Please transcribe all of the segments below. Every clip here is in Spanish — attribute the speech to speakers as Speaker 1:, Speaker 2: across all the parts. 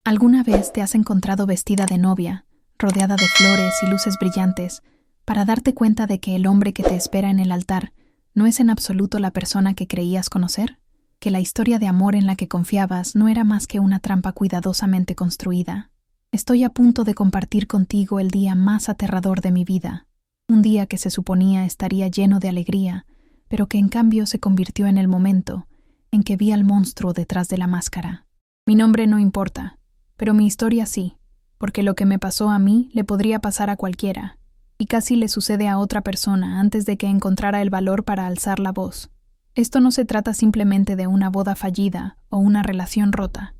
Speaker 1: ¿Alguna vez te has encontrado vestida de novia, rodeada de flores y luces brillantes, para darte cuenta de que el hombre que te espera en el altar no es en absoluto la persona que creías conocer? Que la historia de amor en la que confiabas no era más que una trampa cuidadosamente construida. Estoy a punto de compartir contigo el día más aterrador de mi vida, un día que se suponía estaría lleno de alegría, pero que en cambio se convirtió en el momento en que vi al monstruo detrás de la máscara. Mi nombre no importa, pero mi historia sí, porque lo que me pasó a mí le podría pasar a cualquiera, y casi le sucede a otra persona antes de que encontrara el valor para alzar la voz. Esto no se trata simplemente de una boda fallida o una relación rota.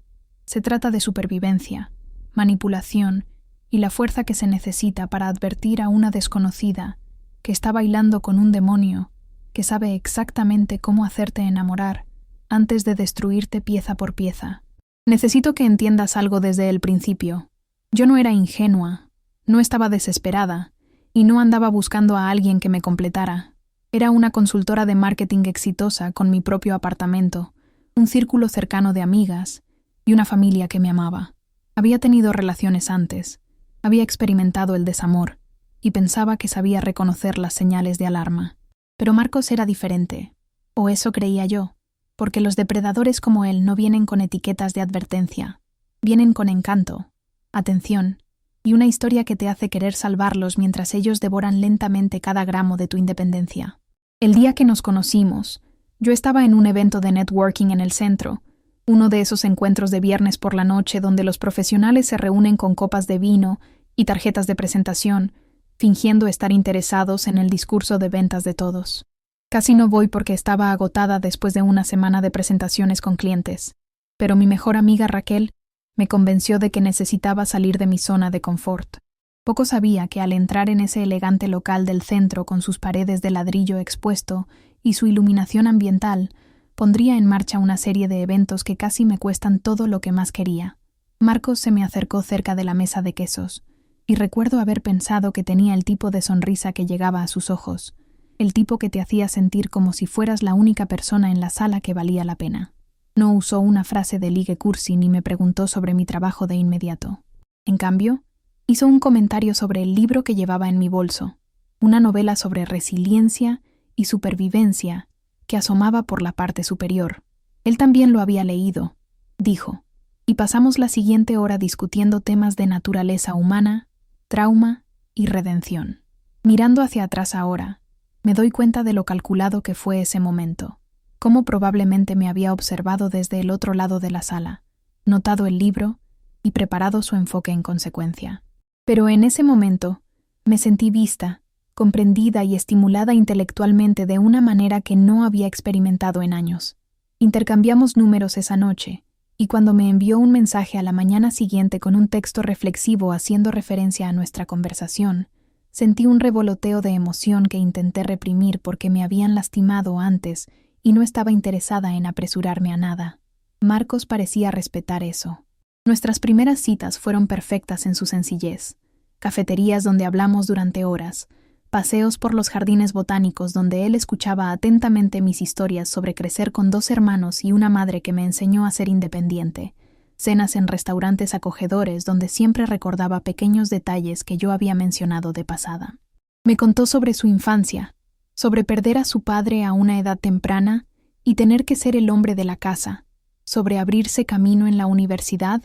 Speaker 1: Se trata de supervivencia, manipulación y la fuerza que se necesita para advertir a una desconocida que está bailando con un demonio que sabe exactamente cómo hacerte enamorar antes de destruirte pieza por pieza. Necesito que entiendas algo desde el principio. Yo no era ingenua, no estaba desesperada y no andaba buscando a alguien que me completara. Era una consultora de marketing exitosa con mi propio apartamento, un círculo cercano de amigas y una familia que me amaba. Había tenido relaciones antes, había experimentado el desamor y pensaba que sabía reconocer las señales de alarma. Pero Marcos era diferente, o eso creía yo, porque los depredadores como él no vienen con etiquetas de advertencia, vienen con encanto, atención y una historia que te hace querer salvarlos mientras ellos devoran lentamente cada gramo de tu independencia. El día que nos conocimos, yo estaba en un evento de networking en el centro, uno de esos encuentros de viernes por la noche donde los profesionales se reúnen con copas de vino y tarjetas de presentación, fingiendo estar interesados en el discurso de ventas de todos. Casi no voy porque estaba agotada después de una semana de presentaciones con clientes, pero mi mejor amiga Raquel me convenció de que necesitaba salir de mi zona de confort. Poco sabía que al entrar en ese elegante local del centro con sus paredes de ladrillo expuesto y su iluminación ambiental, pondría en marcha una serie de eventos que casi me cuestan todo lo que más quería. Marcos se me acercó cerca de la mesa de quesos, y recuerdo haber pensado que tenía el tipo de sonrisa que llegaba a sus ojos, el tipo que te hacía sentir como si fueras la única persona en la sala que valía la pena. No usó una frase de ligue cursi ni me preguntó sobre mi trabajo de inmediato. En cambio, hizo un comentario sobre el libro que llevaba en mi bolso, una novela sobre resiliencia y supervivencia que asomaba por la parte superior. Él también lo había leído, dijo, y pasamos la siguiente hora discutiendo temas de naturaleza humana, trauma y redención. Mirando hacia atrás ahora, me doy cuenta de lo calculado que fue ese momento, cómo probablemente me había observado desde el otro lado de la sala, notado el libro y preparado su enfoque en consecuencia. Pero en ese momento me sentí vista, comprendida y estimulada intelectualmente de una manera que no había experimentado en años. Intercambiamos números esa noche, y cuando me envió un mensaje a la mañana siguiente con un texto reflexivo haciendo referencia a nuestra conversación, sentí un revoloteo de emoción que intenté reprimir porque me habían lastimado antes y no estaba interesada en apresurarme a nada. Marcos parecía respetar eso. Nuestras primeras citas fueron perfectas en su sencillez. Cafeterías donde hablamos durante horas, paseos por los jardines botánicos donde él escuchaba atentamente mis historias sobre crecer con 2 hermanos y una madre que me enseñó a ser independiente, cenas en restaurantes acogedores donde siempre recordaba pequeños detalles que yo había mencionado de pasada. Me contó sobre su infancia, sobre perder a su padre a una edad temprana y tener que ser el hombre de la casa, sobre abrirse camino en la universidad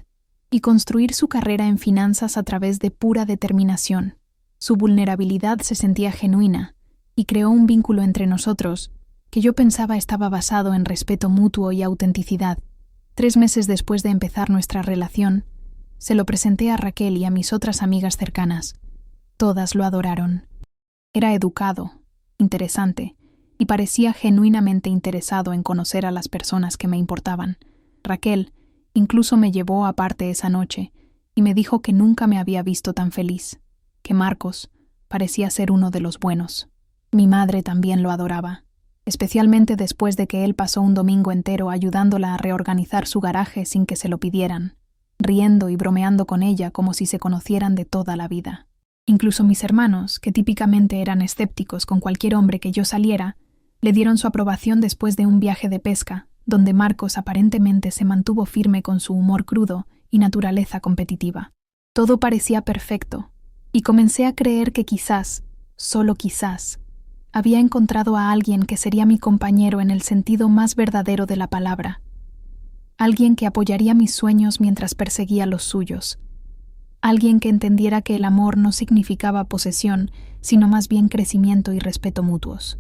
Speaker 1: y construir su carrera en finanzas a través de pura determinación. Su vulnerabilidad se sentía genuina y creó un vínculo entre nosotros que yo pensaba estaba basado en respeto mutuo y autenticidad. 3 meses después de empezar nuestra relación, se lo presenté a Raquel y a mis otras amigas cercanas. Todas lo adoraron. Era educado, interesante, y parecía genuinamente interesado en conocer a las personas que me importaban. Raquel incluso me llevó aparte esa noche y me dijo que nunca me había visto tan feliz, que Marcos parecía ser uno de los buenos. Mi madre también lo adoraba, especialmente después de que él pasó un domingo entero ayudándola a reorganizar su garaje sin que se lo pidieran, riendo y bromeando con ella como si se conocieran de toda la vida. Incluso mis hermanos, que típicamente eran escépticos con cualquier hombre que yo saliera, le dieron su aprobación después de un viaje de pesca, donde Marcos aparentemente se mantuvo firme con su humor crudo y naturaleza competitiva. Todo parecía perfecto, y comencé a creer que quizás, solo quizás, había encontrado a alguien que sería mi compañero en el sentido más verdadero de la palabra. Alguien que apoyaría mis sueños mientras perseguía los suyos. Alguien que entendiera que el amor no significaba posesión, sino más bien crecimiento y respeto mutuos.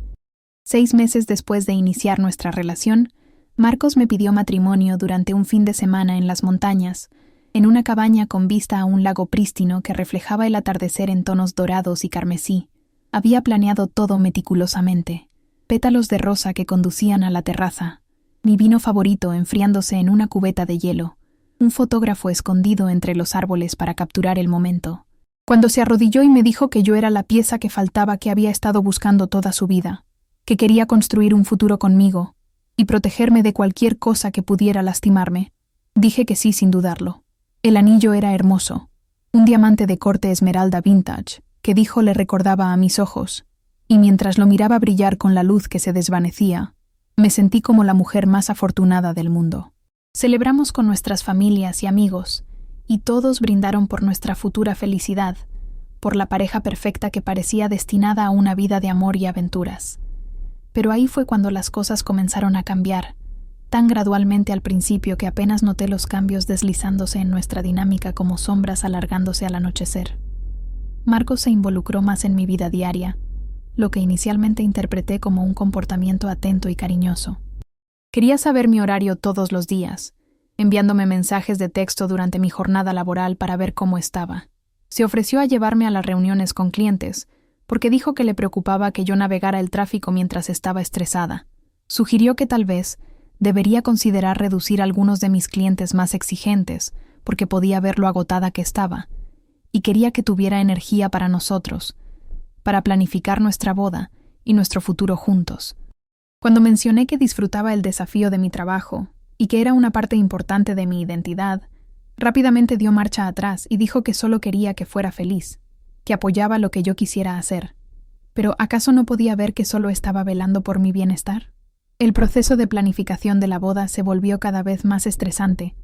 Speaker 1: 6 meses después de iniciar nuestra relación, Marcos me pidió matrimonio durante un fin de semana en las montañas, en una cabaña con vista a un lago prístino que reflejaba el atardecer en tonos dorados y carmesí. Había planeado todo meticulosamente. Pétalos de rosa que conducían a la terraza, mi vino favorito enfriándose en una cubeta de hielo, un fotógrafo escondido entre los árboles para capturar el momento. Cuando se arrodilló y me dijo que yo era la pieza que faltaba que había estado buscando toda su vida, que quería construir un futuro conmigo y protegerme de cualquier cosa que pudiera lastimarme, dije que sí sin dudarlo. El anillo era hermoso, un diamante de corte esmeralda vintage, que dijo le recordaba a mis ojos, y mientras lo miraba brillar con la luz que se desvanecía, me sentí como la mujer más afortunada del mundo. Celebramos con nuestras familias y amigos, y todos brindaron por nuestra futura felicidad, por la pareja perfecta que parecía destinada a una vida de amor y aventuras. Pero ahí fue cuando las cosas comenzaron a cambiar, tan gradualmente al principio que apenas noté los cambios deslizándose en nuestra dinámica como sombras alargándose al anochecer. Marcos se involucró más en mi vida diaria, lo que inicialmente interpreté como un comportamiento atento y cariñoso. Quería saber mi horario todos los días, enviándome mensajes de texto durante mi jornada laboral para ver cómo estaba. Se ofreció a llevarme a las reuniones con clientes, porque dijo que le preocupaba que yo navegara el tráfico mientras estaba estresada. Sugirió que tal vez debería considerar reducir algunos de mis clientes más exigentes, porque podía ver lo agotada que estaba, y quería que tuviera energía para nosotros, para planificar nuestra boda y nuestro futuro juntos. Cuando mencioné que disfrutaba el desafío de mi trabajo y que era una parte importante de mi identidad, rápidamente dio marcha atrás y dijo que solo quería que fuera feliz, que apoyaba lo que yo quisiera hacer. Pero ¿acaso no podía ver que solo estaba velando por mi bienestar? El proceso de planificación de la boda se volvió cada vez más estresante,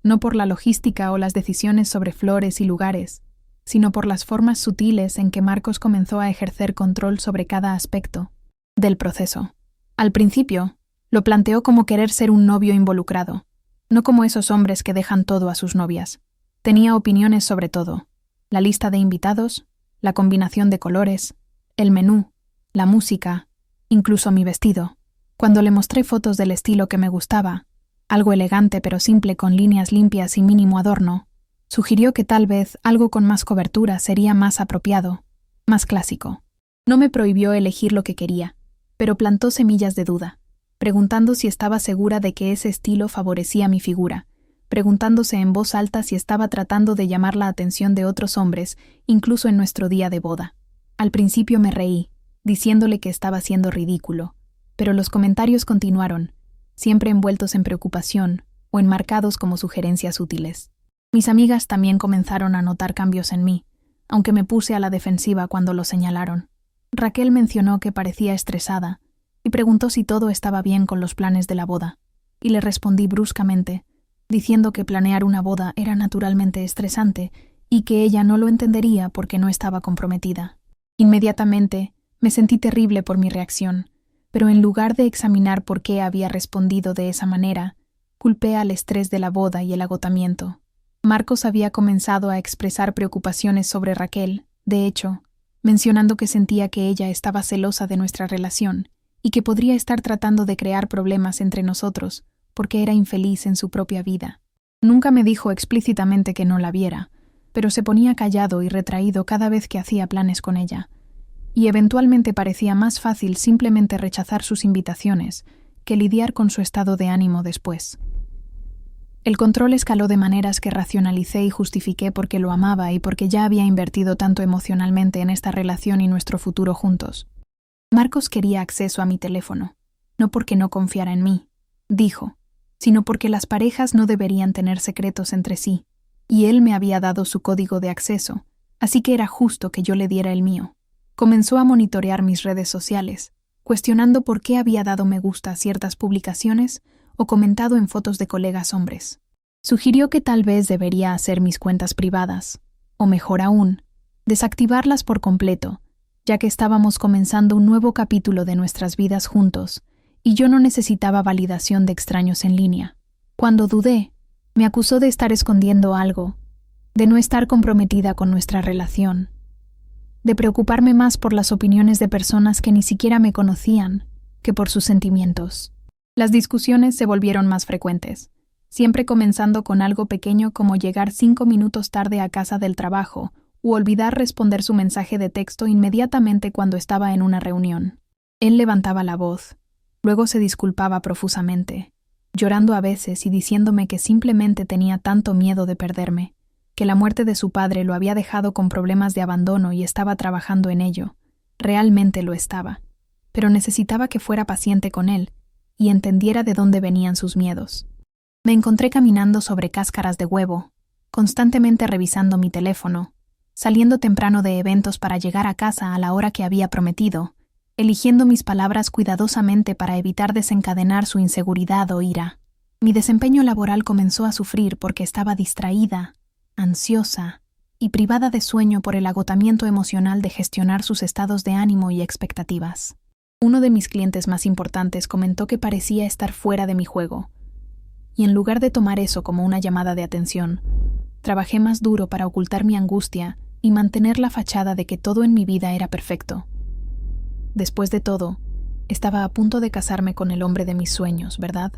Speaker 1: no por la logística o las decisiones sobre flores y lugares, sino por las formas sutiles en que Marcos comenzó a ejercer control sobre cada aspecto del proceso. Al principio, lo planteó como querer ser un novio involucrado, no como esos hombres que dejan todo a sus novias. Tenía opiniones sobre todo: la lista de invitados, la combinación de colores, el menú, la música, incluso mi vestido. Cuando le mostré fotos del estilo que me gustaba, algo elegante pero simple con líneas limpias y mínimo adorno, sugirió que tal vez algo con más cobertura sería más apropiado, más clásico. No me prohibió elegir lo que quería, pero plantó semillas de duda, preguntando si estaba segura de que ese estilo favorecía mi figura, preguntándose en voz alta si estaba tratando de llamar la atención de otros hombres, incluso en nuestro día de boda. Al principio me reí, diciéndole que estaba siendo ridículo, pero los comentarios continuaron, siempre envueltos en preocupación o enmarcados como sugerencias útiles. Mis amigas también comenzaron a notar cambios en mí, aunque me puse a la defensiva cuando lo señalaron. Raquel mencionó que parecía estresada y preguntó si todo estaba bien con los planes de la boda, y le respondí bruscamente, diciendo que planear una boda era naturalmente estresante y que ella no lo entendería porque no estaba comprometida. Inmediatamente me sentí terrible por mi reacción, pero en lugar de examinar por qué había respondido de esa manera, culpé al estrés de la boda y el agotamiento. Marcos había comenzado a expresar preocupaciones sobre Raquel, de hecho, mencionando que sentía que ella estaba celosa de nuestra relación y que podría estar tratando de crear problemas entre nosotros porque era infeliz en su propia vida. Nunca me dijo explícitamente que no la viera, pero se ponía callado y retraído cada vez que hacía planes con ella, y eventualmente parecía más fácil simplemente rechazar sus invitaciones que lidiar con su estado de ánimo después. El control escaló de maneras que racionalicé y justifiqué porque lo amaba y porque ya había invertido tanto emocionalmente en esta relación y nuestro futuro juntos. Marcos quería acceso a mi teléfono, no porque no confiara en mí, dijo, sino porque las parejas no deberían tener secretos entre sí, y él me había dado su código de acceso, así que era justo que yo le diera el mío. Comenzó a monitorear mis redes sociales, cuestionando por qué había dado me gusta a ciertas publicaciones o comentado en fotos de colegas hombres. Sugirió que tal vez debería hacer mis cuentas privadas, o mejor aún, desactivarlas por completo, ya que estábamos comenzando un nuevo capítulo de nuestras vidas juntos, y yo no necesitaba validación de extraños en línea. Cuando dudé, me acusó de estar escondiendo algo, de no estar comprometida con nuestra relación, de preocuparme más por las opiniones de personas que ni siquiera me conocían que por sus sentimientos. Las discusiones se volvieron más frecuentes, siempre comenzando con algo pequeño como llegar 5 minutos tarde a casa del trabajo u olvidar responder su mensaje de texto inmediatamente cuando estaba en una reunión. Él levantaba la voz, luego se disculpaba profusamente, llorando a veces y diciéndome que simplemente tenía tanto miedo de perderme, que la muerte de su padre lo había dejado con problemas de abandono y estaba trabajando en ello. Realmente lo estaba, pero necesitaba que fuera paciente con él y entendiera de dónde venían sus miedos. Me encontré caminando sobre cáscaras de huevo, constantemente revisando mi teléfono, saliendo temprano de eventos para llegar a casa a la hora que había prometido, eligiendo mis palabras cuidadosamente para evitar desencadenar su inseguridad o ira. Mi desempeño laboral comenzó a sufrir porque estaba distraída, ansiosa y privada de sueño por el agotamiento emocional de gestionar sus estados de ánimo y expectativas. Uno de mis clientes más importantes comentó que parecía estar fuera de mi juego, y en lugar de tomar eso como una llamada de atención, trabajé más duro para ocultar mi angustia y mantener la fachada de que todo en mi vida era perfecto. Después de todo, estaba a punto de casarme con el hombre de mis sueños, ¿verdad?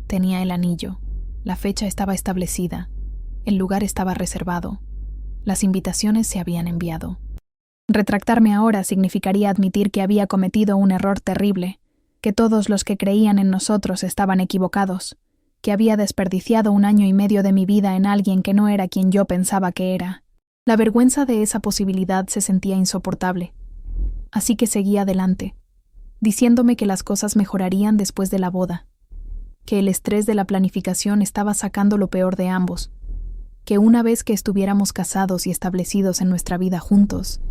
Speaker 1: Tenía el anillo, la fecha estaba establecida, el lugar estaba reservado, las invitaciones se habían enviado. Retractarme ahora significaría admitir que había cometido un error terrible, que todos los que creían en nosotros estaban equivocados, que había desperdiciado 1 año y medio de mi vida en alguien que no era quien yo pensaba que era. La vergüenza de esa posibilidad se sentía insoportable. Así que seguí adelante, diciéndome que las cosas mejorarían después de la boda, que el estrés de la planificación estaba sacando lo peor de ambos, que una vez que estuviéramos casados y establecidos en nuestra vida juntos,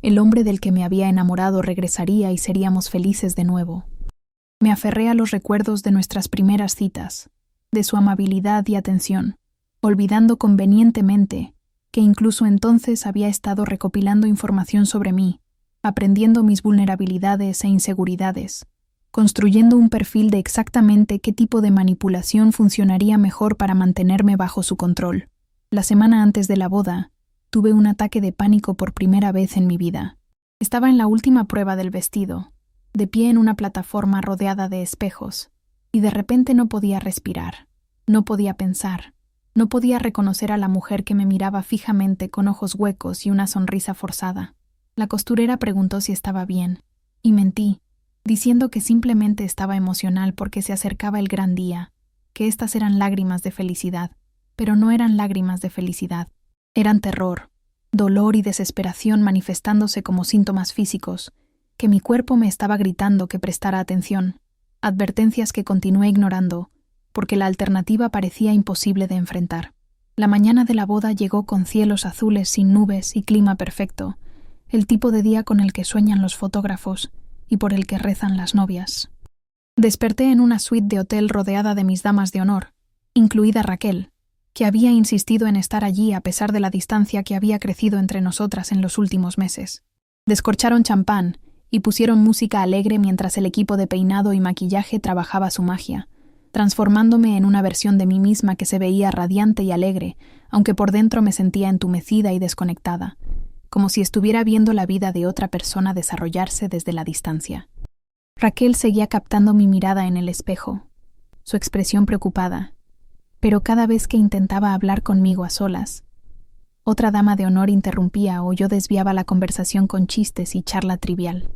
Speaker 1: el hombre del que me había enamorado regresaría y seríamos felices de nuevo. Me aferré a los recuerdos de nuestras primeras citas, de su amabilidad y atención, olvidando convenientemente que incluso entonces había estado recopilando información sobre mí, aprendiendo mis vulnerabilidades e inseguridades, construyendo un perfil de exactamente qué tipo de manipulación funcionaría mejor para mantenerme bajo su control. La semana antes de la boda, tuve un ataque de pánico por primera vez en mi vida. Estaba en la última prueba del vestido, de pie en una plataforma rodeada de espejos, y de repente no podía respirar, no podía pensar, no podía reconocer a la mujer que me miraba fijamente con ojos huecos y una sonrisa forzada. La costurera preguntó si estaba bien, y mentí, diciendo que simplemente estaba emocional porque se acercaba el gran día, que estas eran lágrimas de felicidad, pero no eran lágrimas de felicidad. Eran terror, dolor y desesperación manifestándose como síntomas físicos, que mi cuerpo me estaba gritando que prestara atención, advertencias que continué ignorando, porque la alternativa parecía imposible de enfrentar. La mañana de la boda llegó con cielos azules sin nubes y clima perfecto, el tipo de día con el que sueñan los fotógrafos y por el que rezan las novias. Desperté en una suite de hotel rodeada de mis damas de honor, incluida Raquel, que había insistido en estar allí a pesar de la distancia que había crecido entre nosotras en los últimos meses. Descorcharon champán y pusieron música alegre mientras el equipo de peinado y maquillaje trabajaba su magia, transformándome en una versión de mí misma que se veía radiante y alegre, aunque por dentro me sentía entumecida y desconectada, como si estuviera viendo la vida de otra persona desarrollarse desde la distancia. Raquel seguía captando mi mirada en el espejo, su expresión preocupada, pero cada vez que intentaba hablar conmigo a solas, otra dama de honor interrumpía o yo desviaba la conversación con chistes y charla trivial.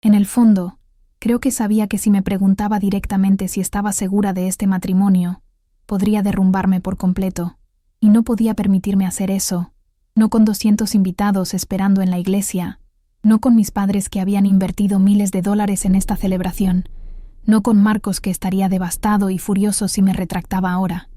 Speaker 1: En el fondo, creo que sabía que si me preguntaba directamente si estaba segura de este matrimonio, podría derrumbarme por completo, y no podía permitirme hacer eso, no con 200 invitados esperando en la iglesia, no con mis padres que habían invertido miles de dólares en esta celebración, no con Marcos que estaría devastado y furioso si me retractaba ahora.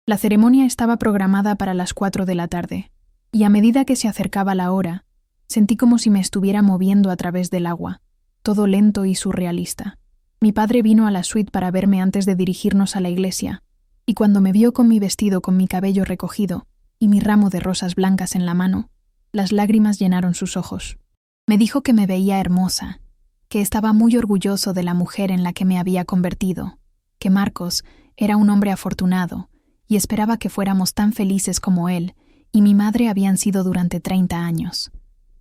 Speaker 1: La ceremonia estaba programada para las 4 de la tarde, y a medida que se acercaba la hora, sentí como si me estuviera moviendo a través del agua, todo lento y surrealista. Mi padre vino a la suite para verme antes de dirigirnos a la iglesia, y cuando me vio con mi vestido con mi cabello recogido y mi ramo de rosas blancas en la mano, las lágrimas llenaron sus ojos. Me dijo que me veía hermosa, que estaba muy orgulloso de la mujer en la que me había convertido, que Marcos era un hombre afortunado y esperaba que fuéramos tan felices como él y mi madre habían sido durante 30 años.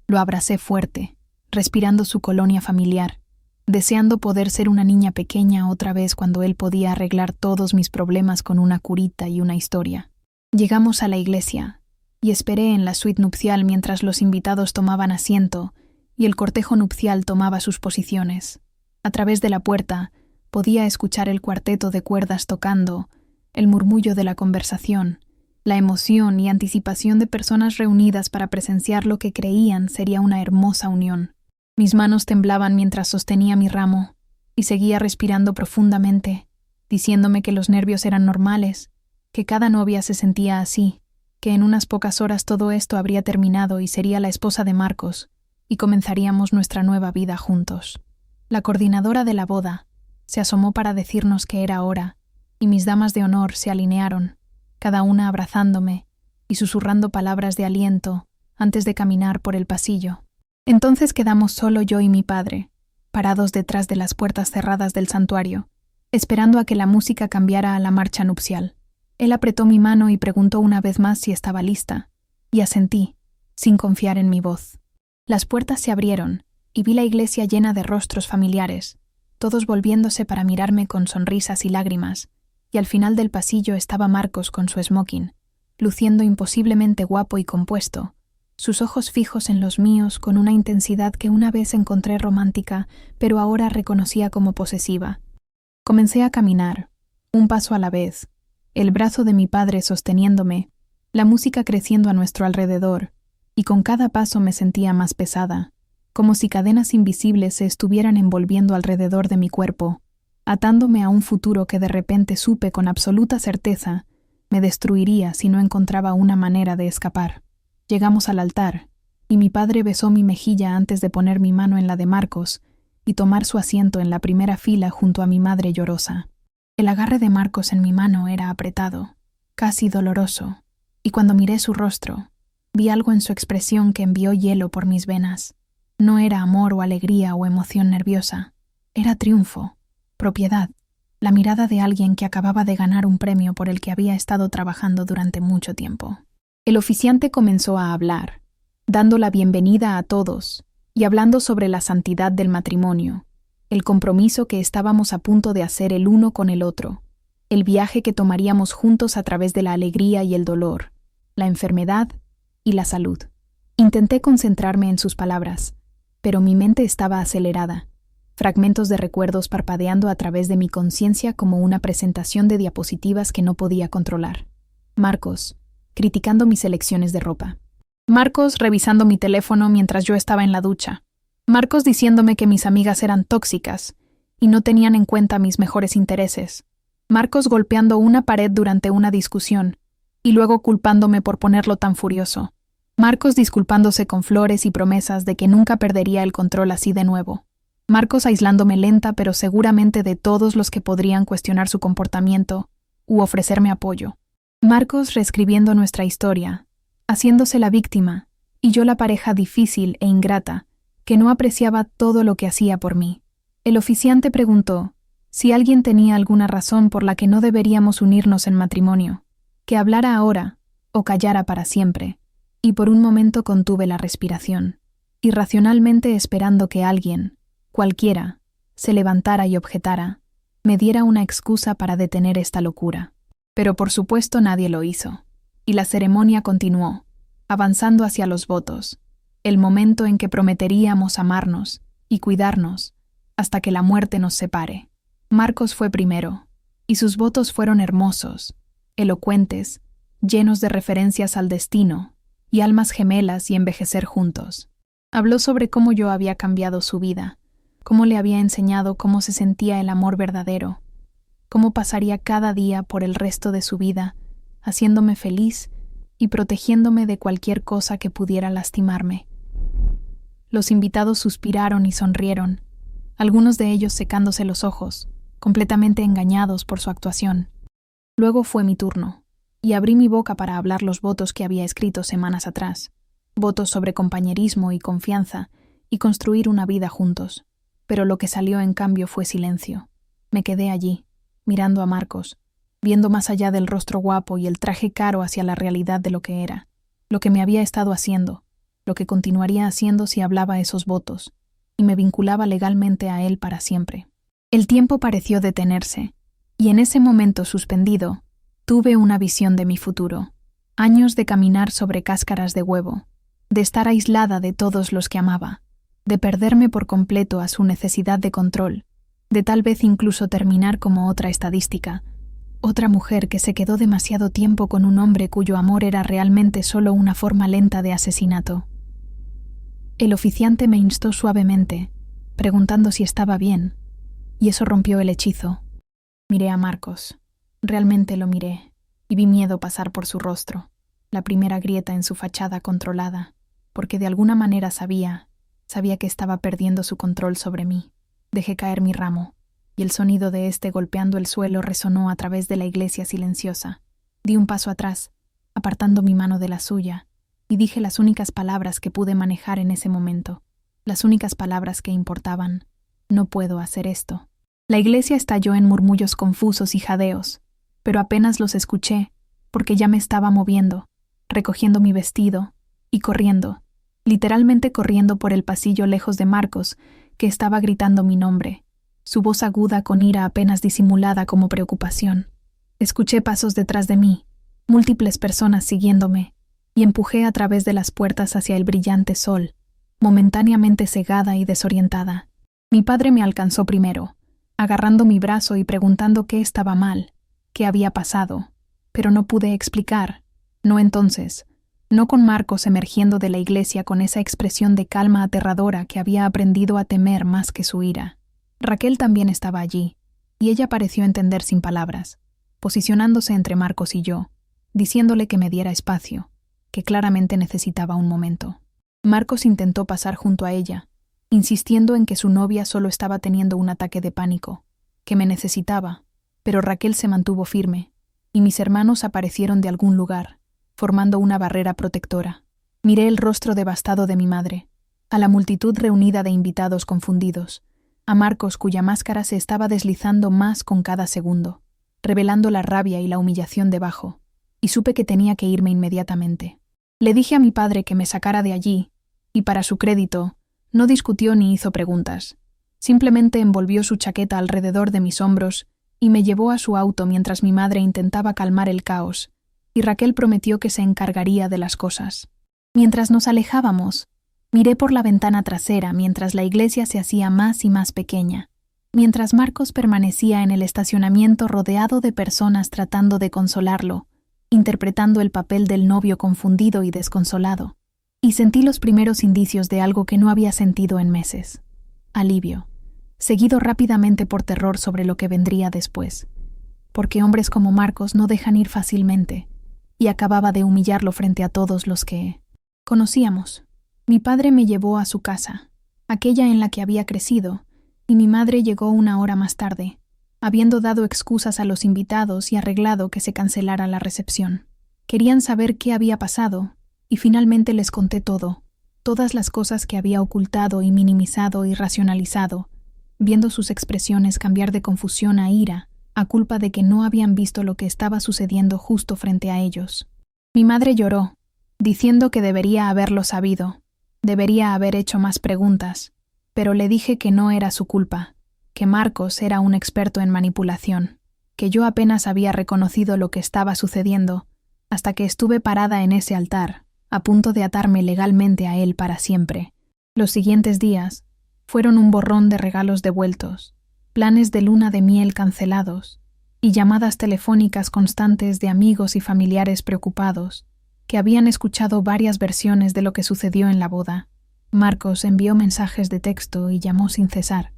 Speaker 1: Lo abracé fuerte, respirando su colonia familiar, deseando poder ser una niña pequeña otra vez cuando él podía arreglar todos mis problemas con una curita y una historia. Llegamos a la iglesia y esperé en la suite nupcial mientras los invitados tomaban asiento y el cortejo nupcial tomaba sus posiciones. A través de la puerta podía escuchar el cuarteto de cuerdas tocando, el murmullo de la conversación, la emoción y anticipación de personas reunidas para presenciar lo que creían sería una hermosa unión. Mis manos temblaban mientras sostenía mi ramo y seguía respirando profundamente, diciéndome que los nervios eran normales, que cada novia se sentía así, que en unas pocas horas todo esto habría terminado y sería la esposa de Marcos, y comenzaríamos nuestra nueva vida juntos. La coordinadora de la boda se asomó para decirnos que era hora, y mis damas de honor se alinearon, cada una abrazándome y susurrando palabras de aliento antes de caminar por el pasillo. Entonces quedamos solo yo y mi padre, parados detrás de las puertas cerradas del santuario, esperando a que la música cambiara a la marcha nupcial. Él apretó mi mano y preguntó una vez más si estaba lista, y asentí, sin confiar en mi voz. Las puertas se abrieron, y vi la iglesia llena de rostros familiares, todos volviéndose para mirarme con sonrisas y lágrimas, y al final del pasillo estaba Marcos con su smoking, luciendo imposiblemente guapo y compuesto, sus ojos fijos en los míos con una intensidad que una vez encontré romántica, pero ahora reconocía como posesiva. Comencé a caminar, un paso a la vez, el brazo de mi padre sosteniéndome, la música creciendo a nuestro alrededor, y con cada paso me sentía más pesada, como si cadenas invisibles se estuvieran envolviendo alrededor de mi cuerpo, atándome a un futuro que de repente supe con absoluta certeza me destruiría si no encontraba una manera de escapar. Llegamos al altar, y mi padre besó mi mejilla antes de poner mi mano en la de Marcos y tomar su asiento en la primera fila junto a mi madre llorosa. El agarre de Marcos en mi mano era apretado, casi doloroso, y cuando miré su rostro, vi algo en su expresión que envió hielo por mis venas. No era amor o alegría o emoción nerviosa, era triunfo, propiedad, la mirada de alguien que acababa de ganar un premio por el que había estado trabajando durante mucho tiempo. El oficiante comenzó a hablar, dando la bienvenida a todos y hablando sobre la santidad del matrimonio, el compromiso que estábamos a punto de hacer el uno con el otro, el viaje que tomaríamos juntos a través de la alegría y el dolor, la enfermedad y la salud. Intenté concentrarme en sus palabras, pero mi mente estaba acelerada, fragmentos de recuerdos parpadeando a través de mi conciencia como una presentación de diapositivas que no podía controlar. Marcos, criticando mis elecciones de ropa. Marcos revisando mi teléfono mientras yo estaba en la ducha. Marcos diciéndome que mis amigas eran tóxicas y no tenían en cuenta mis mejores intereses. Marcos golpeando una pared durante una discusión y luego culpándome por ponerlo tan furioso. Marcos disculpándose con flores y promesas de que nunca perdería el control así de nuevo. Marcos aislándome lenta pero seguramente de todos los que podrían cuestionar su comportamiento u ofrecerme apoyo. Marcos reescribiendo nuestra historia, haciéndose la víctima, y yo la pareja difícil e ingrata, que no apreciaba todo lo que hacía por mí. El oficiante preguntó si alguien tenía alguna razón por la que no deberíamos unirnos en matrimonio, que hablara ahora o callara para siempre, y por un momento contuve la respiración, irracionalmente esperando que alguien, cualquiera, se levantara y objetara, me diera una excusa para detener esta locura. Pero por supuesto nadie lo hizo, y la ceremonia continuó, avanzando hacia los votos, el momento en que prometeríamos amarnos y cuidarnos hasta que la muerte nos separe. Marcos fue primero, y sus votos fueron hermosos, elocuentes, llenos de referencias al destino, y almas gemelas y envejecer juntos. Habló sobre cómo yo había cambiado su vida, cómo le había enseñado cómo se sentía el amor verdadero, cómo pasaría cada día por el resto de su vida, haciéndome feliz y protegiéndome de cualquier cosa que pudiera lastimarme. Los invitados suspiraron y sonrieron, algunos de ellos secándose los ojos, completamente engañados por su actuación. Luego fue mi turno, y abrí mi boca para hablar los votos que había escrito semanas atrás, votos sobre compañerismo y confianza, y construir una vida juntos. Pero lo que salió en cambio fue silencio. Me quedé allí, mirando a Marcos, viendo más allá del rostro guapo y el traje caro hacia la realidad de lo que era, lo que me había estado haciendo, lo que continuaría haciendo si hablaba esos votos, y me vinculaba legalmente a él para siempre. El tiempo pareció detenerse, y en ese momento suspendido, tuve una visión de mi futuro. Años de caminar sobre cáscaras de huevo, de estar aislada de todos los que amaba, de perderme por completo a su necesidad de control, de tal vez incluso terminar como otra estadística, otra mujer que se quedó demasiado tiempo con un hombre cuyo amor era realmente solo una forma lenta de asesinato. El oficiante me instó suavemente, preguntando si estaba bien, y eso rompió el hechizo. Miré a Marcos. Realmente lo miré, y vi miedo pasar por su rostro, la primera grieta en su fachada controlada, porque de alguna manera sabía que estaba perdiendo su control sobre mí. Dejé caer mi ramo, y el sonido de este golpeando el suelo resonó a través de la iglesia silenciosa. Di un paso atrás, apartando mi mano de la suya, y dije las únicas palabras que pude manejar en ese momento, las únicas palabras que importaban. No puedo hacer esto. La iglesia estalló en murmullos confusos y jadeos, pero apenas los escuché, porque ya me estaba moviendo, recogiendo mi vestido, y corriendo, literalmente corriendo por el pasillo lejos de Marcos, que estaba gritando mi nombre, su voz aguda con ira apenas disimulada como preocupación. Escuché pasos detrás de mí, múltiples personas siguiéndome, y empujé a través de las puertas hacia el brillante sol, momentáneamente cegada y desorientada. Mi padre me alcanzó primero, agarrando mi brazo y preguntando qué estaba mal, qué había pasado, pero no pude explicar, no entonces, no con Marcos emergiendo de la iglesia con esa expresión de calma aterradora que había aprendido a temer más que su ira. Raquel también estaba allí, y ella pareció entender sin palabras, posicionándose entre Marcos y yo, diciéndole que me diera espacio, que claramente necesitaba un momento. Marcos intentó pasar junto a ella, insistiendo en que su novia solo estaba teniendo un ataque de pánico, que me necesitaba, pero Raquel se mantuvo firme, y mis hermanos aparecieron de algún lugar, formando una barrera protectora. Miré el rostro devastado de mi madre, a la multitud reunida de invitados confundidos, a Marcos cuya máscara se estaba deslizando más con cada segundo, revelando la rabia y la humillación debajo, y supe que tenía que irme inmediatamente. Le dije a mi padre que me sacara de allí, y para su crédito, no discutió ni hizo preguntas. Simplemente envolvió su chaqueta alrededor de mis hombros y me llevó a su auto mientras mi madre intentaba calmar el caos, y Raquel prometió que se encargaría de las cosas. Mientras nos alejábamos, miré por la ventana trasera mientras la iglesia se hacía más y más pequeña, mientras Marcos permanecía en el estacionamiento rodeado de personas tratando de consolarlo, interpretando el papel del novio confundido y desconsolado, y sentí los primeros indicios de algo que no había sentido en meses: alivio, seguido rápidamente por terror sobre lo que vendría después, porque hombres como Marcos no dejan ir fácilmente, y acababa de humillarlo frente a todos los que conocíamos. Mi padre me llevó a su casa, aquella en la que había crecido, y mi madre llegó una hora más tarde, habiendo dado excusas a los invitados y arreglado que se cancelara la recepción. Querían saber qué había pasado, y finalmente les conté todo, todas las cosas que había ocultado y minimizado y racionalizado, viendo sus expresiones cambiar de confusión a ira, a culpa de que no habían visto lo que estaba sucediendo justo frente a ellos. Mi madre lloró, diciendo que debería haberlo sabido, debería haber hecho más preguntas, pero le dije que no era su culpa, que Marcos era un experto en manipulación, que yo apenas había reconocido lo que estaba sucediendo hasta que estuve parada en ese altar, a punto de atarme legalmente a él para siempre. Los siguientes días fueron un borrón de regalos devueltos, planes de luna de miel cancelados y llamadas telefónicas constantes de amigos y familiares preocupados que habían escuchado varias versiones de lo que sucedió en la boda. Marcos envió mensajes de texto y llamó sin cesar,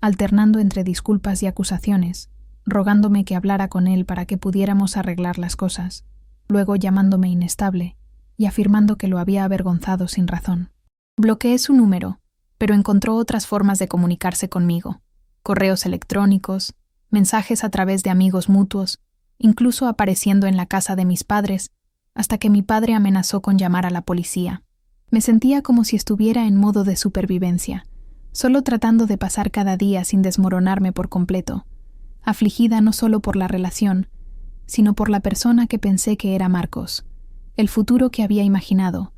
Speaker 1: alternando entre disculpas y acusaciones, rogándome que hablara con él para que pudiéramos arreglar las cosas, luego llamándome inestable y afirmando que lo había avergonzado sin razón. Bloqueé su número, pero encontró otras formas de comunicarse conmigo: correos electrónicos, mensajes a través de amigos mutuos incluso apareciendo en la casa de mis padres, hasta que mi padre amenazó con llamar a la policía. Me sentía como si estuviera en modo de supervivencia, solo tratando de pasar cada día sin desmoronarme por completo, afligida no solo por la relación, sino por la persona que pensé que era Marcos, el futuro que había imaginado,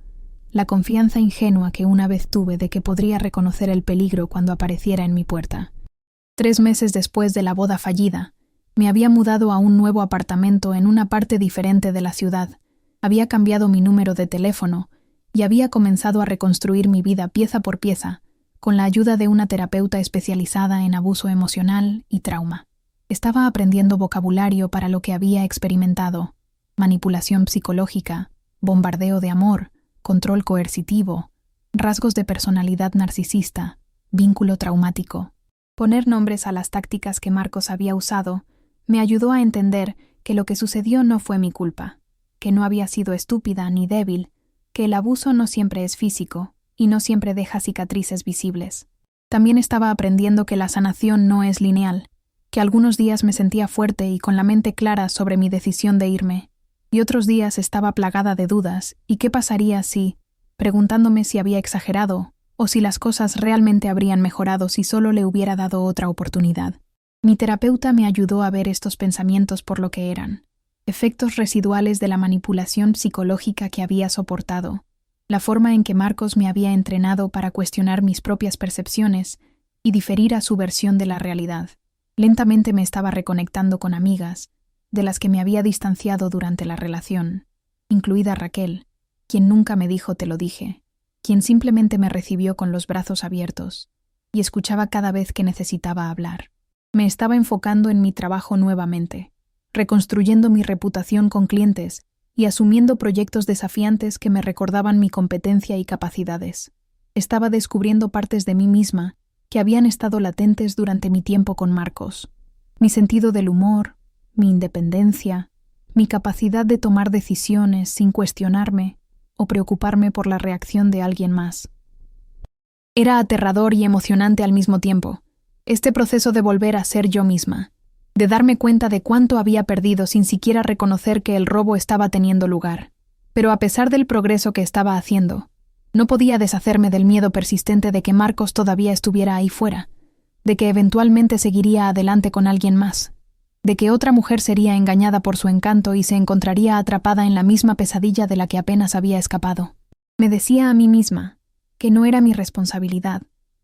Speaker 1: la confianza ingenua que una vez tuve de que podría reconocer el peligro cuando apareciera en mi puerta. 3 meses después de la boda fallida, me había mudado a un nuevo apartamento en una parte diferente de la ciudad, había cambiado mi número de teléfono y había comenzado a reconstruir mi vida pieza por pieza, con la ayuda de una terapeuta especializada en abuso emocional y trauma. Estaba aprendiendo vocabulario para lo que había experimentado: manipulación psicológica, bombardeo de amor, control coercitivo, rasgos de personalidad narcisista, vínculo traumático. Poner nombres a las tácticas que Marcos había usado me ayudó a entender que lo que sucedió no fue mi culpa, que no había sido estúpida ni débil, que el abuso no siempre es físico y no siempre deja cicatrices visibles. También estaba aprendiendo que la sanación no es lineal, que algunos días me sentía fuerte y con la mente clara sobre mi decisión de irme, y otros días estaba plagada de dudas y qué pasaría si, preguntándome si había exagerado o si las cosas realmente habrían mejorado si solo le hubiera dado otra oportunidad. Mi terapeuta me ayudó a ver estos pensamientos por lo que eran: efectos residuales de la manipulación psicológica que había soportado, la forma en que Marcos me había entrenado para cuestionar mis propias percepciones y diferir a su versión de la realidad. Lentamente me estaba reconectando con amigas, de las que me había distanciado durante la relación, incluida Raquel, quien nunca me dijo "te lo dije", quien simplemente me recibió con los brazos abiertos y escuchaba cada vez que necesitaba hablar. Me estaba enfocando en mi trabajo nuevamente, reconstruyendo mi reputación con clientes y asumiendo proyectos desafiantes que me recordaban mi competencia y capacidades. Estaba descubriendo partes de mí misma que habían estado latentes durante mi tiempo con Marcos: mi sentido del humor, mi independencia, mi capacidad de tomar decisiones sin cuestionarme o preocuparme por la reacción de alguien más. Era aterrador y emocionante al mismo tiempo, este proceso de volver a ser yo misma, de darme cuenta de cuánto había perdido sin siquiera reconocer que el robo estaba teniendo lugar. Pero a pesar del progreso que estaba haciendo, no podía deshacerme del miedo persistente de que Marcos todavía estuviera ahí fuera, de que eventualmente seguiría adelante con alguien más, de que otra mujer sería engañada por su encanto y se encontraría atrapada en la misma pesadilla de la que apenas había escapado. Me decía a mí misma que no era mi responsabilidad,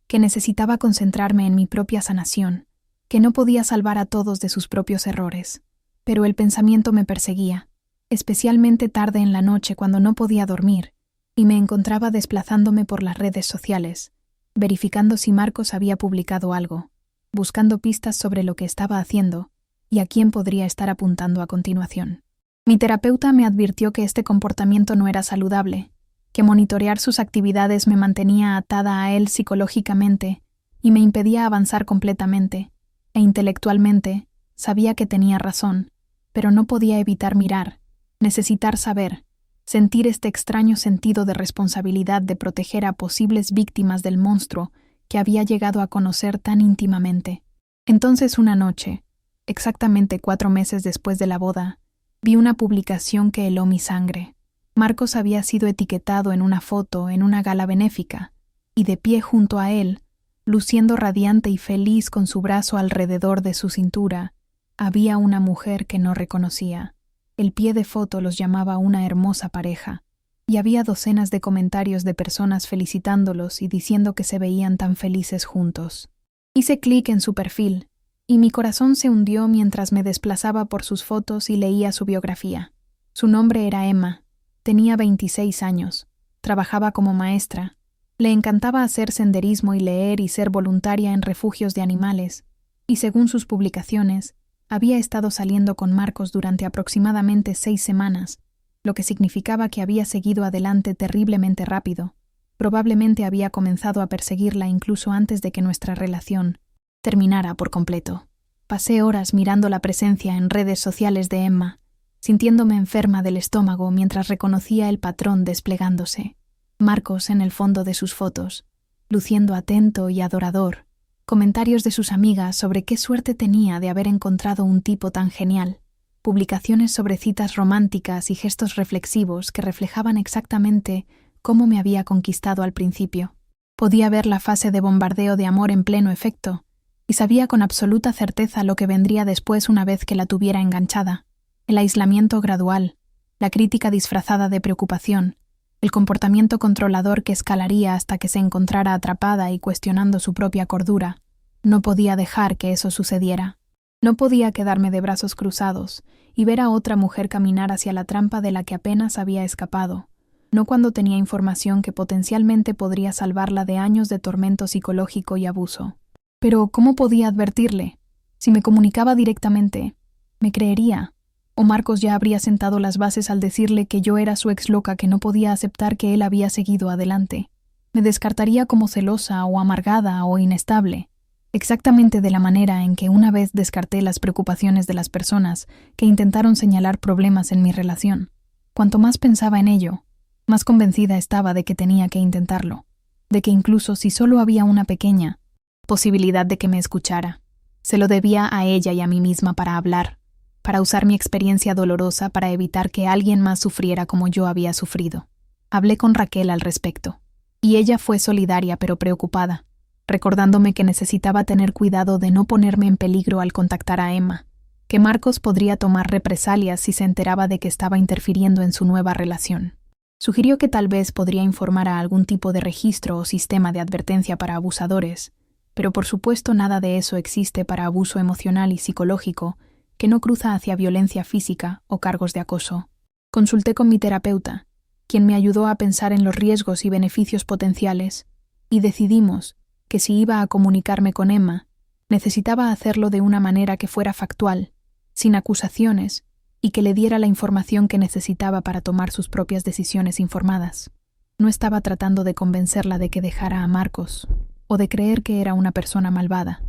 Speaker 1: que necesitaba concentrarme en mi propia sanación, que no podía salvar a todos de sus propios errores. Pero el pensamiento me perseguía, especialmente tarde en la noche cuando no podía dormir, y me encontraba desplazándome por las redes sociales, verificando si Marcos había publicado algo, buscando pistas sobre lo que estaba haciendo y a quién podría estar apuntando a continuación. Mi terapeuta me advirtió que este comportamiento no era saludable, que monitorear sus actividades me mantenía atada a él psicológicamente y me impedía avanzar completamente, e intelectualmente sabía que tenía razón, pero no podía evitar mirar, necesitar saber, sentir este extraño sentido de responsabilidad de proteger a posibles víctimas del monstruo que había llegado a conocer tan íntimamente. Entonces una noche, exactamente 4 meses después de la boda, vi una publicación que heló mi sangre. Marcos había sido etiquetado en una foto en una gala benéfica, y de pie junto a él, luciendo radiante y feliz con su brazo alrededor de su cintura, había una mujer que no reconocía. El pie de foto los llamaba una hermosa pareja, y había docenas de comentarios de personas felicitándolos y diciendo que se veían tan felices juntos. Hice clic en su perfil, y mi corazón se hundió mientras me desplazaba por sus fotos y leía su biografía. Su nombre era Emma. Tenía 26 años, trabajaba como maestra, le encantaba hacer senderismo y leer y ser voluntaria en refugios de animales, y según sus publicaciones, había estado saliendo con Marcos durante aproximadamente 6 semanas, lo que significaba que había seguido adelante terriblemente rápido. Probablemente había comenzado a perseguirla incluso antes de que nuestra relación terminara por completo. Pasé horas mirando la presencia en redes sociales de Emma, sintiéndome enferma del estómago mientras reconocía el patrón desplegándose. Marcos en el fondo de sus fotos, luciendo atento y adorador, comentarios de sus amigas sobre qué suerte tenía de haber encontrado un tipo tan genial, publicaciones sobre citas románticas y gestos reflexivos que reflejaban exactamente cómo me había conquistado al principio. Podía ver la fase de bombardeo de amor en pleno efecto, y sabía con absoluta certeza lo que vendría después una vez que la tuviera enganchada: el aislamiento gradual, la crítica disfrazada de preocupación, el comportamiento controlador que escalaría hasta que se encontrara atrapada y cuestionando su propia cordura. No podía dejar que eso sucediera. No podía quedarme de brazos cruzados y ver a otra mujer caminar hacia la trampa de la que apenas había escapado, no cuando tenía información que potencialmente podría salvarla de años de tormento psicológico y abuso. Pero, ¿cómo podía advertirle? Si me comunicaba directamente, ¿me creería? ¿O Marcos ya habría sentado las bases al decirle que yo era su ex loca que no podía aceptar que él había seguido adelante? Me descartaría como celosa o amargada o inestable, exactamente de la manera en que una vez descarté las preocupaciones de las personas que intentaron señalar problemas en mi relación. Cuanto más pensaba en ello, más convencida estaba de que tenía que intentarlo, de que incluso si solo había una pequeña posibilidad de que me escuchara, se lo debía a ella y a mí misma para hablar, para usar mi experiencia dolorosa para evitar que alguien más sufriera como yo había sufrido. Hablé con Raquel al respecto, y ella fue solidaria pero preocupada, recordándome que necesitaba tener cuidado de no ponerme en peligro al contactar a Emma, que Marcos podría tomar represalias si se enteraba de que estaba interfiriendo en su nueva relación. Sugirió que tal vez podría informar a algún tipo de registro o sistema de advertencia para abusadores, pero por supuesto nada de eso existe para abuso emocional y psicológico que no cruza hacia violencia física o cargos de acoso. Consulté con mi terapeuta, quien me ayudó a pensar en los riesgos y beneficios potenciales, y decidimos que si iba a comunicarme con Emma, necesitaba hacerlo de una manera que fuera factual, sin acusaciones, y que le diera la información que necesitaba para tomar sus propias decisiones informadas. No estaba tratando de convencerla de que dejara a Marcos, o de creer que era una persona malvada.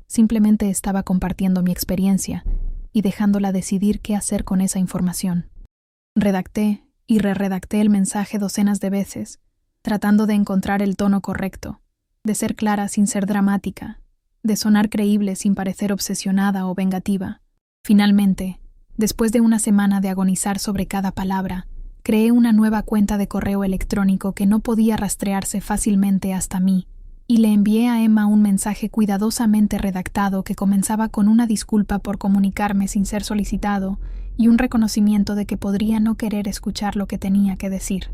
Speaker 1: Simplemente estaba compartiendo mi experiencia y dejándola decidir qué hacer con esa información. Redacté y redacté el mensaje docenas de veces, tratando de encontrar el tono correcto, de ser clara sin ser dramática, de sonar creíble sin parecer obsesionada o vengativa. Finalmente, después de una semana de agonizar sobre cada palabra, creé una nueva cuenta de correo electrónico que no podía rastrearse fácilmente hasta mí, y le envié a Emma un mensaje cuidadosamente redactado que comenzaba con una disculpa por comunicarme sin ser solicitado y un reconocimiento de que podría no querer escuchar lo que tenía que decir.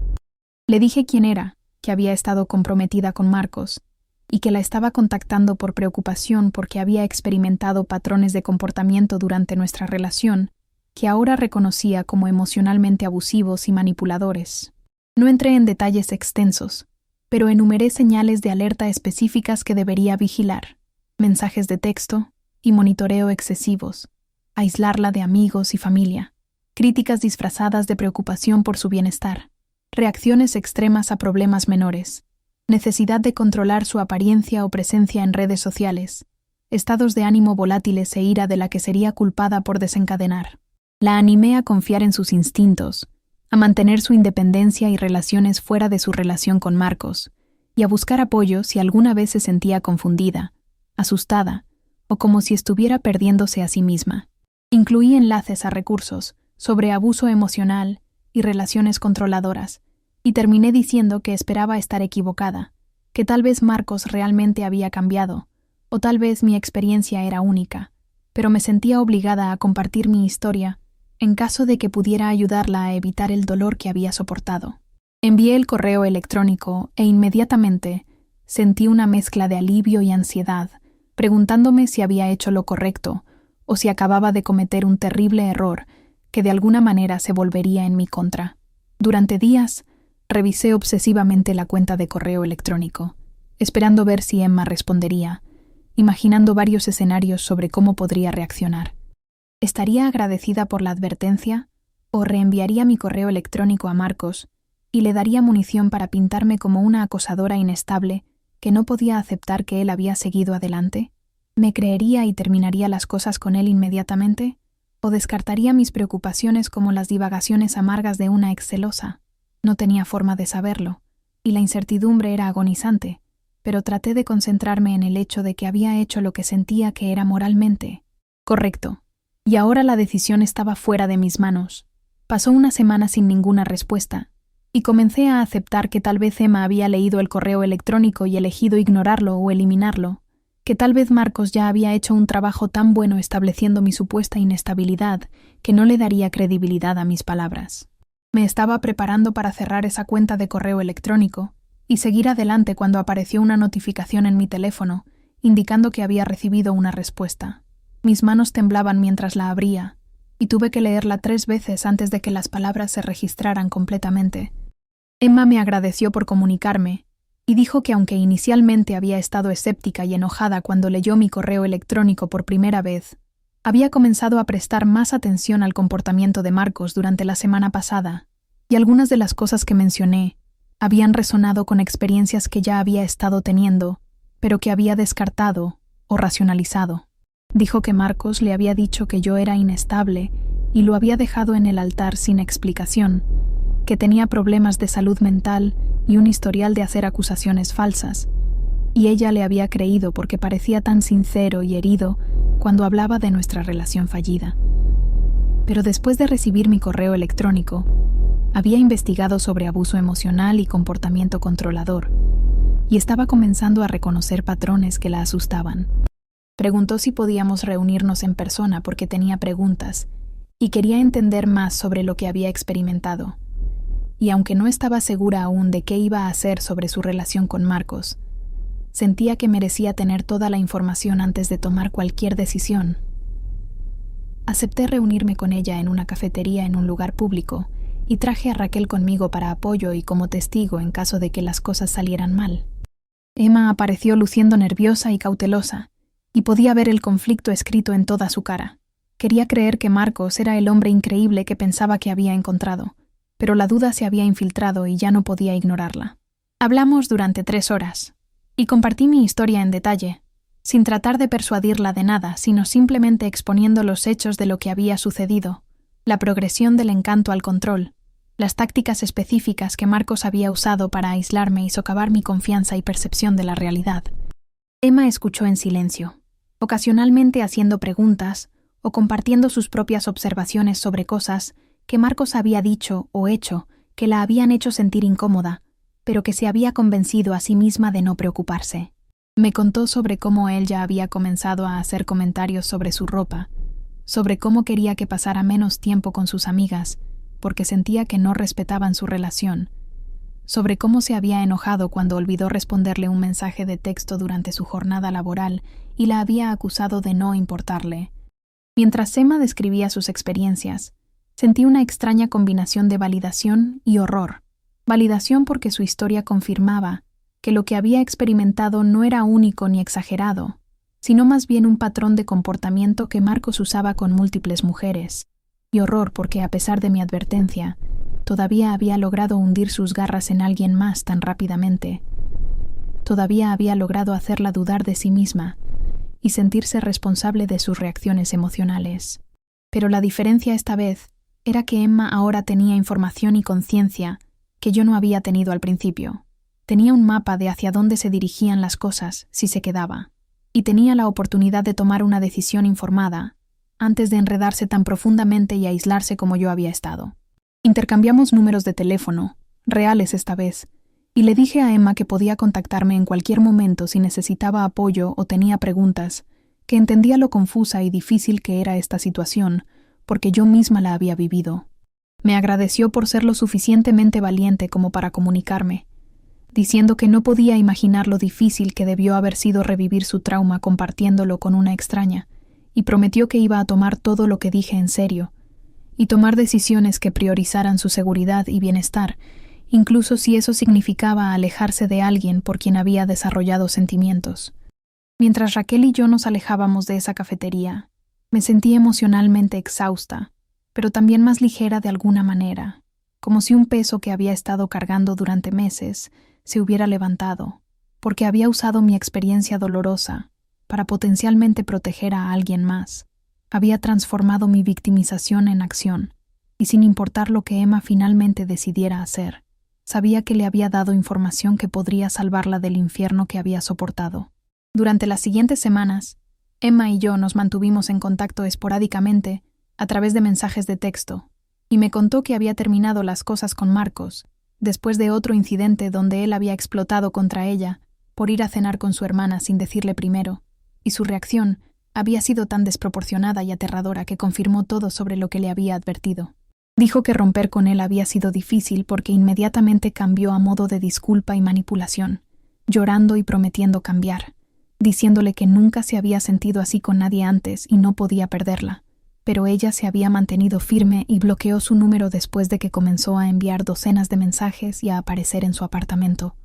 Speaker 1: Le dije quién era, que había estado comprometida con Marcos, y que la estaba contactando por preocupación porque había experimentado patrones de comportamiento durante nuestra relación que ahora reconocía como emocionalmente abusivos y manipuladores. No entré en detalles extensos, pero enumeré señales de alerta específicas que debería vigilar: mensajes de texto y monitoreo excesivos, aislarla de amigos y familia, críticas disfrazadas de preocupación por su bienestar, reacciones extremas a problemas menores, necesidad de controlar su apariencia o presencia en redes sociales, estados de ánimo volátiles e ira de la que sería culpada por desencadenar. La animé a confiar en sus instintos, a mantener su independencia y relaciones fuera de su relación con Marcos, y a buscar apoyo si alguna vez se sentía confundida, asustada o como si estuviera perdiéndose a sí misma. Incluí enlaces a recursos sobre abuso emocional y relaciones controladoras, y terminé diciendo que esperaba estar equivocada, que tal vez Marcos realmente había cambiado, o tal vez mi experiencia era única, pero me sentía obligada a compartir mi historia en caso de que pudiera ayudarla a evitar el dolor que había soportado. Envié el correo electrónico e inmediatamente sentí una mezcla de alivio y ansiedad, preguntándome si había hecho lo correcto o si acababa de cometer un terrible error que de alguna manera se volvería en mi contra. Durante días, revisé obsesivamente la cuenta de correo electrónico, esperando ver si Emma respondería, imaginando varios escenarios sobre cómo podría reaccionar. ¿Estaría agradecida por la advertencia o reenviaría mi correo electrónico a Marcos y le daría munición para pintarme como una acosadora inestable que no podía aceptar que él había seguido adelante? ¿Me creería y terminaría las cosas con él inmediatamente? ¿O descartaría mis preocupaciones como las divagaciones amargas de una ex celosa? No tenía forma de saberlo, y la incertidumbre era agonizante, pero traté de concentrarme en el hecho de que había hecho lo que sentía que era moralmente correcto, Y ahora la decisión estaba fuera de mis manos. Pasó una semana sin ninguna respuesta, y comencé a aceptar que tal vez Emma había leído el correo electrónico y elegido ignorarlo o eliminarlo, que tal vez Marcos ya había hecho un trabajo tan bueno estableciendo mi supuesta inestabilidad que no le daría credibilidad a mis palabras. Me estaba preparando para cerrar esa cuenta de correo electrónico y seguir adelante cuando apareció una notificación en mi teléfono indicando que había recibido una respuesta. Mis manos temblaban mientras la abría, y tuve que leerla 3 veces antes de que las palabras se registraran completamente. Emma me agradeció por comunicarme, y dijo que aunque inicialmente había estado escéptica y enojada cuando leyó mi correo electrónico por primera vez, había comenzado a prestar más atención al comportamiento de Marcos durante la semana pasada, y algunas de las cosas que mencioné habían resonado con experiencias que ya había estado teniendo, pero que había descartado o racionalizado. Dijo que Marcos le había dicho que yo era inestable y lo había dejado en el altar sin explicación, que tenía problemas de salud mental y un historial de hacer acusaciones falsas, y ella le había creído porque parecía tan sincero y herido cuando hablaba de nuestra relación fallida. Pero después de recibir mi correo electrónico, había investigado sobre abuso emocional y comportamiento controlador, y estaba comenzando a reconocer patrones que la asustaban. Preguntó si podíamos reunirnos en persona porque tenía preguntas y quería entender más sobre lo que había experimentado. Y aunque no estaba segura aún de qué iba a hacer sobre su relación con Marcos, sentía que merecía tener toda la información antes de tomar cualquier decisión. Acepté reunirme con ella en una cafetería en un lugar público y traje a Raquel conmigo para apoyo y como testigo en caso de que las cosas salieran mal. Emma apareció luciendo nerviosa y cautelosa, y podía ver el conflicto escrito en toda su cara. Quería creer que Marcos era el hombre increíble que pensaba que había encontrado, pero la duda se había infiltrado y ya no podía ignorarla. Hablamos durante 3 horas, y compartí mi historia en detalle, sin tratar de persuadirla de nada, sino simplemente exponiendo los hechos de lo que había sucedido, la progresión del encanto al control, las tácticas específicas que Marcos había usado para aislarme y socavar mi confianza y percepción de la realidad. Emma escuchó en silencio, ocasionalmente haciendo preguntas o compartiendo sus propias observaciones sobre cosas que Marcos había dicho o hecho que la habían hecho sentir incómoda, pero que se había convencido a sí misma de no preocuparse. Me contó sobre cómo él ya había comenzado a hacer comentarios sobre su ropa, sobre cómo quería que pasara menos tiempo con sus amigas, porque sentía que no respetaban su relación, sobre cómo se había enojado cuando olvidó responderle un mensaje de texto durante su jornada laboral y la había acusado de no importarle. Mientras Emma describía sus experiencias, sentí una extraña combinación de validación y horror. Validación porque su historia confirmaba que lo que había experimentado no era único ni exagerado, sino más bien un patrón de comportamiento que Marcos usaba con múltiples mujeres. Y horror porque, a pesar de mi advertencia, todavía había logrado hundir sus garras en alguien más tan rápidamente. Todavía había logrado hacerla dudar de sí misma y sentirse responsable de sus reacciones emocionales. Pero la diferencia esta vez era que Emma ahora tenía información y conciencia que yo no había tenido al principio. Tenía un mapa de hacia dónde se dirigían las cosas si se quedaba, y tenía la oportunidad de tomar una decisión informada antes de enredarse tan profundamente y aislarse como yo había estado. Intercambiamos números de teléfono, reales esta vez, y le dije a Emma que podía contactarme en cualquier momento si necesitaba apoyo o tenía preguntas, que entendía lo confusa y difícil que era esta situación, porque yo misma la había vivido. Me agradeció por ser lo suficientemente valiente como para comunicarme, diciendo que no podía imaginar lo difícil que debió haber sido revivir su trauma compartiéndolo con una extraña, y prometió que iba a tomar todo lo que dije en serio, y tomar decisiones que priorizaran su seguridad y bienestar, incluso si eso significaba alejarse de alguien por quien había desarrollado sentimientos. Mientras Raquel y yo nos alejábamos de esa cafetería, me sentí emocionalmente exhausta, pero también más ligera de alguna manera, como si un peso que había estado cargando durante meses se hubiera levantado, porque había usado mi experiencia dolorosa para potencialmente proteger a alguien más. Había transformado mi victimización en acción, y sin importar lo que Emma finalmente decidiera hacer, sabía que le había dado información que podría salvarla del infierno que había soportado. Durante las siguientes semanas, Emma y yo nos mantuvimos en contacto esporádicamente a través de mensajes de texto, y me contó que había terminado las cosas con Marcos, después de otro incidente donde él había explotado contra ella por ir a cenar con su hermana sin decirle primero, y su reacción había sido tan desproporcionada y aterradora que confirmó todo sobre lo que le había advertido. Dijo que romper con él había sido difícil porque inmediatamente cambió a modo de disculpa y manipulación, llorando y prometiendo cambiar, diciéndole que nunca se había sentido así con nadie antes y no podía perderla. Pero ella se había mantenido firme y bloqueó su número después de que comenzó a enviar docenas de mensajes y a aparecer en su apartamento.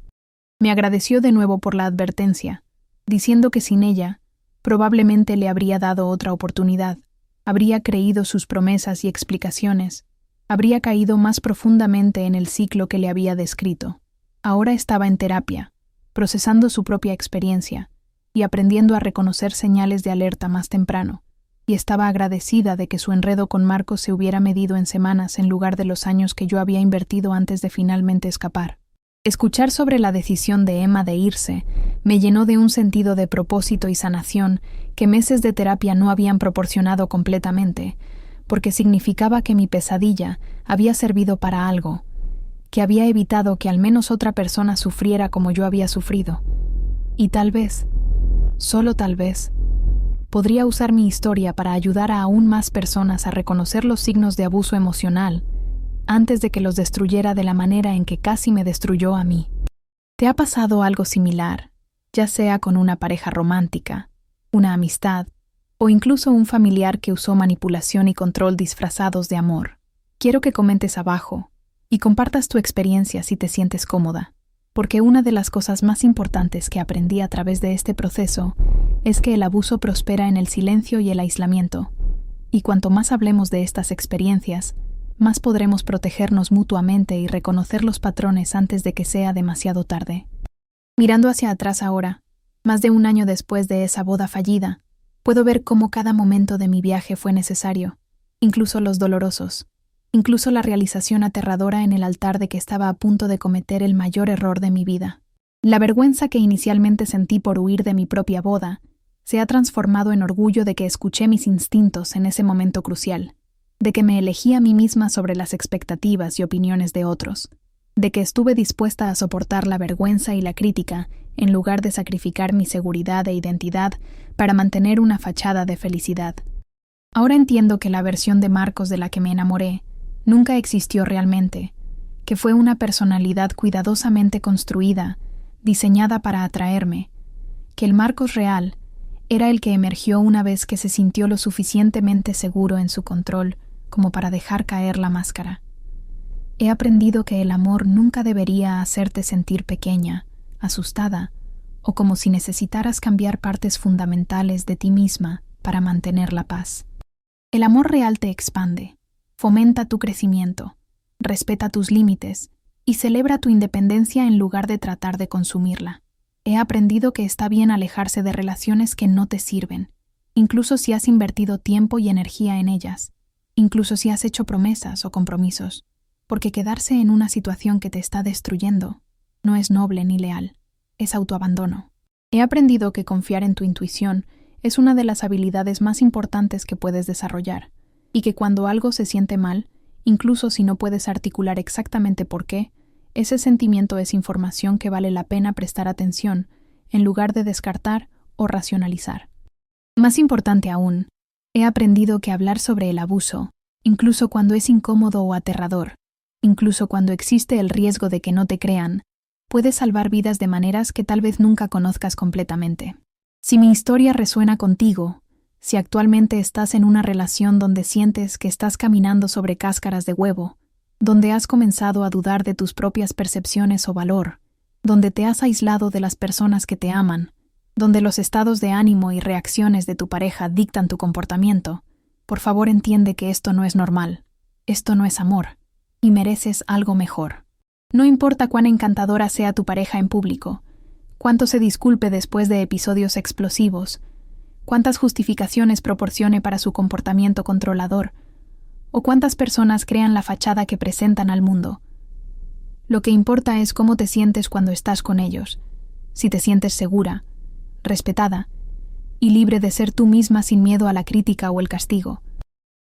Speaker 1: Me agradeció de nuevo por la advertencia, diciendo que sin ella, probablemente le habría dado otra oportunidad, habría creído sus promesas y explicaciones, habría caído más profundamente en el ciclo que le había descrito. Ahora estaba en terapia, procesando su propia experiencia y aprendiendo a reconocer señales de alerta más temprano, y estaba agradecida de que su enredo con Marcos se hubiera medido en semanas en lugar de los años que yo había invertido antes de finalmente escapar. Escuchar sobre la decisión de Emma de irse me llenó de un sentido de propósito y sanación que meses de terapia no habían proporcionado completamente, porque significaba que mi pesadilla había servido para algo, que había evitado que al menos otra persona sufriera como yo había sufrido. Y tal vez, solo tal vez, podría usar mi historia para ayudar a aún más personas a reconocer los signos de abuso emocional antes de que los destruyera de la manera en que casi me destruyó a mí. ¿Te ha pasado algo similar, ya sea con una pareja romántica, una amistad, o incluso un familiar que usó manipulación y control disfrazados de amor? Quiero que comentes abajo y compartas tu experiencia si te sientes cómoda, porque una de las cosas más importantes que aprendí a través de este proceso es que el abuso prospera en el silencio y el aislamiento, y cuanto más hablemos de estas experiencias, más podremos protegernos mutuamente y reconocer los patrones antes de que sea demasiado tarde. Mirando hacia atrás ahora, más de un año después de esa boda fallida, puedo ver cómo cada momento de mi viaje fue necesario, incluso los dolorosos, incluso la realización aterradora en el altar de que estaba a punto de cometer el mayor error de mi vida. La vergüenza que inicialmente sentí por huir de mi propia boda se ha transformado en orgullo de que escuché mis instintos en ese momento crucial, de que me elegí a mí misma sobre las expectativas y opiniones de otros, de que estuve dispuesta a soportar la vergüenza y la crítica en lugar de sacrificar mi seguridad e identidad para mantener una fachada de felicidad. Ahora entiendo que la versión de Marcos de la que me enamoré nunca existió realmente, que fue una personalidad cuidadosamente construida, diseñada para atraerme, que el Marcos real era el que emergió una vez que se sintió lo suficientemente seguro en su control como para dejar caer la máscara. He aprendido que el amor nunca debería hacerte sentir pequeña, asustada, o como si necesitaras cambiar partes fundamentales de ti misma para mantener la paz. El amor real te expande, fomenta tu crecimiento, respeta tus límites y celebra tu independencia en lugar de tratar de consumirla. He aprendido que está bien alejarse de relaciones que no te sirven, incluso si has invertido tiempo y energía en ellas, incluso si has hecho promesas o compromisos, porque quedarse en una situación que te está destruyendo no es noble ni leal, es autoabandono. He aprendido que confiar en tu intuición es una de las habilidades más importantes que puedes desarrollar, y que cuando algo se siente mal, incluso si no puedes articular exactamente por qué, ese sentimiento es información que vale la pena prestar atención en lugar de descartar o racionalizar. Más importante aún, he aprendido que hablar sobre el abuso, incluso cuando es incómodo o aterrador, incluso cuando existe el riesgo de que no te crean, puede salvar vidas de maneras que tal vez nunca conozcas completamente. Si mi historia resuena contigo, si actualmente estás en una relación donde sientes que estás caminando sobre cáscaras de huevo, donde has comenzado a dudar de tus propias percepciones o valor, donde te has aislado de las personas que te aman, donde los estados de ánimo y reacciones de tu pareja dictan tu comportamiento, por favor entiende que esto no es normal, esto no es amor, y mereces algo mejor. No importa cuán encantadora sea tu pareja en público, cuánto se disculpe después de episodios explosivos, cuántas justificaciones proporcione para su comportamiento controlador, o cuántas personas crean la fachada que presentan al mundo. Lo que importa es cómo te sientes cuando estás con ellos, si te sientes segura, respetada, y libre de ser tú misma sin miedo a la crítica o el castigo.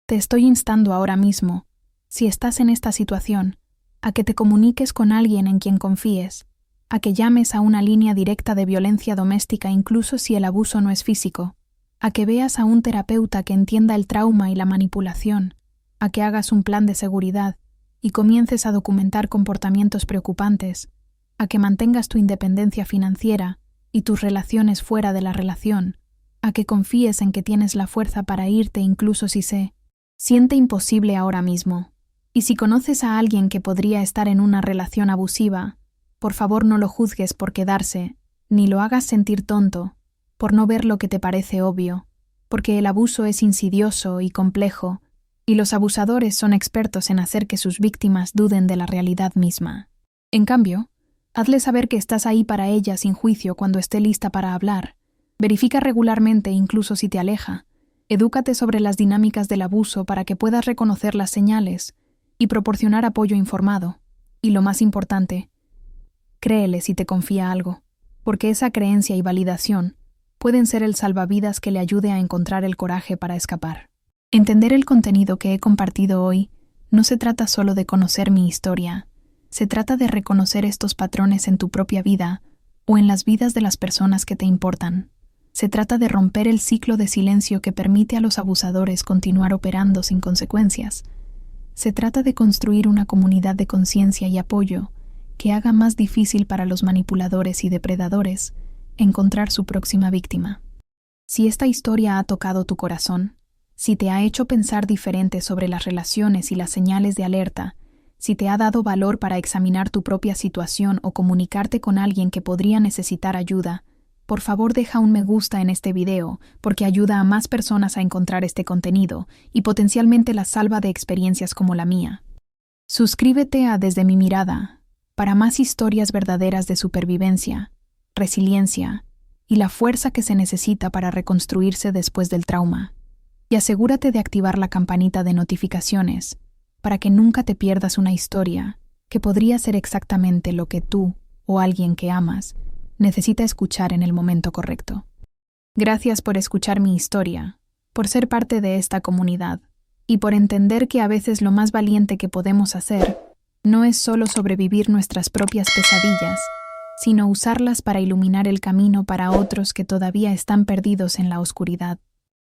Speaker 1: Te estoy instando ahora mismo, si estás en esta situación, a que te comuniques con alguien en quien confíes, a que llames a una línea directa de violencia doméstica incluso si el abuso no es físico, a que veas a un terapeuta que entienda el trauma y la manipulación, a que hagas un plan de seguridad y comiences a documentar comportamientos preocupantes, a que mantengas tu independencia financiera y tus relaciones fuera de la relación, a que confíes en que tienes la fuerza para irte incluso si se siente imposible ahora mismo. Y si conoces a alguien que podría estar en una relación abusiva, por favor no lo juzgues por quedarse, ni lo hagas sentir tonto, por no ver lo que te parece obvio, porque el abuso es insidioso y complejo, y los abusadores son expertos en hacer que sus víctimas duden de la realidad misma. En cambio, hazle saber que estás ahí para ella sin juicio cuando esté lista para hablar. Verifica regularmente incluso si te aleja. Edúcate sobre las dinámicas del abuso para que puedas reconocer las señales y proporcionar apoyo informado. Y lo más importante, créele si te confía algo, porque esa creencia y validación pueden ser el salvavidas que le ayude a encontrar el coraje para escapar. Entender el contenido que he compartido hoy no se trata solo de conocer mi historia, se trata de reconocer estos patrones en tu propia vida o en las vidas de las personas que te importan. Se trata de romper el ciclo de silencio que permite a los abusadores continuar operando sin consecuencias. Se trata de construir una comunidad de conciencia y apoyo que haga más difícil para los manipuladores y depredadores encontrar su próxima víctima. Si esta historia ha tocado tu corazón, si te ha hecho pensar diferente sobre las relaciones y las señales de alerta, si te ha dado valor para examinar tu propia situación o comunicarte con alguien que podría necesitar ayuda, por favor deja un me gusta en este video porque ayuda a más personas a encontrar este contenido y potencialmente las salva de experiencias como la mía. Suscríbete a Desde mi Mirada para más historias verdaderas de supervivencia, resiliencia y la fuerza que se necesita para reconstruirse después del trauma. Y asegúrate de activar la campanita de notificaciones para que nunca te pierdas una historia que podría ser exactamente lo que tú o alguien que amas necesita escuchar en el momento correcto. Gracias por escuchar mi historia, por ser parte de esta comunidad y por entender que a veces lo más valiente que podemos hacer no es solo sobrevivir nuestras propias pesadillas, sino usarlas para iluminar el camino para otros que todavía están perdidos en la oscuridad.